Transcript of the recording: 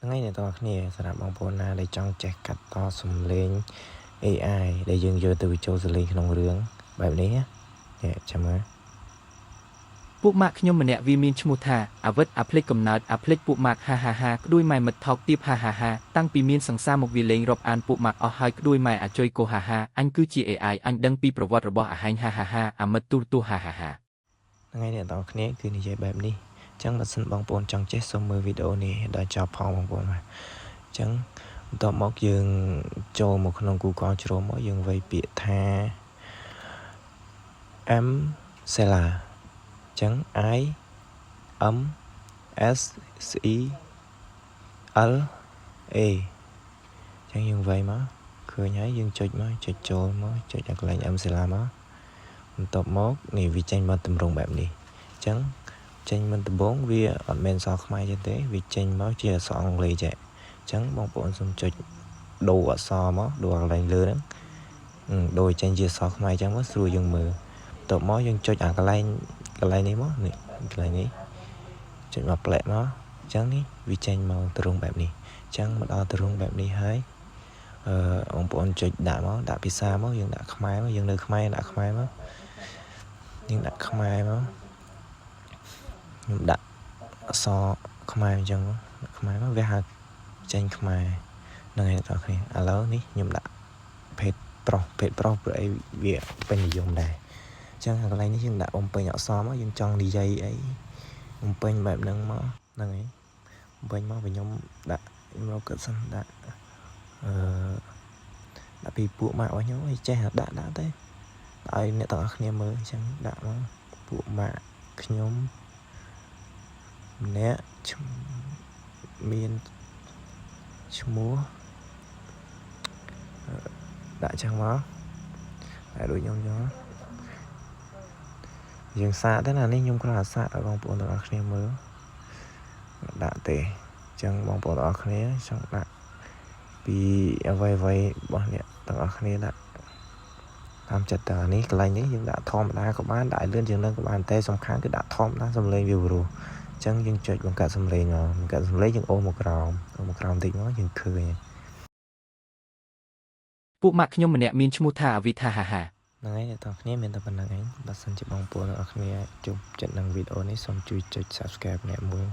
ថ្ងៃនេះតើគ្នាសម្រាប់បងប្អូនណាដែលចង់ចេះកាត់តសំឡេង AI ដែលយើងយកទៅបញ្ចូលសំឡេងក្នុងរឿងបែបនេះណាចាំមើលពួកម៉ាក់ខ្ញុំម្នាក់វាមានឈ្មោះថាអាវិតអាភ្លេចកំណើតអាភ្លេចពួកម៉ាក់ហាហាហាក្ដួយម៉ែមិត្តថោកទៀបហាហាហាតាំងពីមានសង្សារមកវាលេងរាប់អានពួកម៉ាក់អស់ហើយក្ដួយម៉ែអាចុយកោហាហាអញគឺជា AI អញដឹងពីប្រវត្តិរបស់អាហែងហាហាហាអាមិត្តទូរទស្សន៍ហាហាហាថ្ងៃនេះតើគ្នាគឺនិយាយបែបនេះអញ្ចឹងបើសិនបងប្អូនចង់ចេះសូមមើលវីដេអូនេះដល់ចប់ផងបងប្អូនបាទអញ្ចឹងបន្ទាប់មកយើងចូលមកក្នុង Google Chrome មកយើងវាយពាក្យថា M Sela អញ្ចឹង I M S E L A អញ្ចឹងយើងវាយមកឃើញហើយយើងចុចមកចុចចូលមកចុចដល់កន្លែង M Sela មកបន្ទាប់មកនេះវាចេញមកទម្រង់បែបនេះអញ្ចឹងចេញមិនដំបងវាអត់មែនអក្សរខ្មែរទេវាចេញមកជាអក្សរអង់គ្លេសចេះអញ្ចឹងបងប្អូនសូមចុចដូរអក្សរមកដូរកន្លែងលើហ្នឹងដូរចេញជាអក្សរខ្មែរអញ្ចឹងមកស្រួលយើងមើលបន្ទាប់មកយើងចុចអាកន្លែងនេះមកនេះកន្លែងនេះចុចមកផ្លែកមកអញ្ចឹងនេះវាចេញមកទម្រង់បែបនេះអញ្ចឹងមកដល់ទម្រង់បែបនេះហើយបងប្អូនចុចដាក់មកដាក់ភាសាមកយើងដាក់ខ្មែរមកយើងនៅខ្មែរដាក់ខ្មែរមកយើងដាក់ខ្មែរមកខ្ញុំដាក់អក្សរខ្មែរអញ្ចឹងខ្មែរមកវាហៅចេញខ្មែរហ្នឹងហើយបងប្អូនឥឡូវនេះខ្ញុំដាក់ភេទប្រុសព្រោះអីវាពេញនិយមដែរអញ្ចឹងកន្លែងនេះយើងដាក់បំពេញអក្សរមកយើងចង់និយាយអីបំពេញបែបហ្នឹងមកហ្នឹងហើយបំពេញមកវិញខ្ញុំដាក់ខ្ញុំរកគាត់សិនដាក់ដាក់ពីពួកម៉ាក់របស់ខ្ញុំឲ្យចេះដាក់ទៅឲ្យអ្នកទាំងអស់គ្នាមើលអញ្ចឹងដាក់មកពួកម៉ាក់ខ្ញុំម្នាក់មានឈ្មោះដាក់ចឹងមកហើយដូចខ្ញុំចឹងយើងសាកទៅណានេះខ្ញុំគ្រាន់តែសាកឲ្យបងប្អូនទាំងអស់គ្នាមើលដាក់ទេអញ្ចឹងបងប្អូនទាំងអស់គ្នាចង់ដាក់ពីអ្វីរបស់អ្នកទាំងអស់គ្នាដាក់តាមចិត្តតើនេះកន្លែងនេះយើងដាក់ធម្មតាក៏បានដាក់ឲ្យលឿនជាងនឹងក៏បានតែសំខាន់គឺដាក់ធម្មតាសំឡេងវាព្រោះអញ្ចឹងយើងចុចបង្កើតសំឡេងមកបង្កើតសំឡេងយើងអូសមកក្រោមបន្តិចមកយើងឃើញពួកម៉ាក់ខ្ញុំម្នាក់មានឈ្មោះថាអាវិតហាហាហាហ្នឹងហើយអ្នកទាំងគ្នាមានតែប៉ុណ្្នឹងឯងបើសិនជាបងប្អូនទាំងអស់គ្នាជប់ចិត្តនឹងវីដេអូនេះសូមជួយចុច Subscribe ម្នាក់មួយ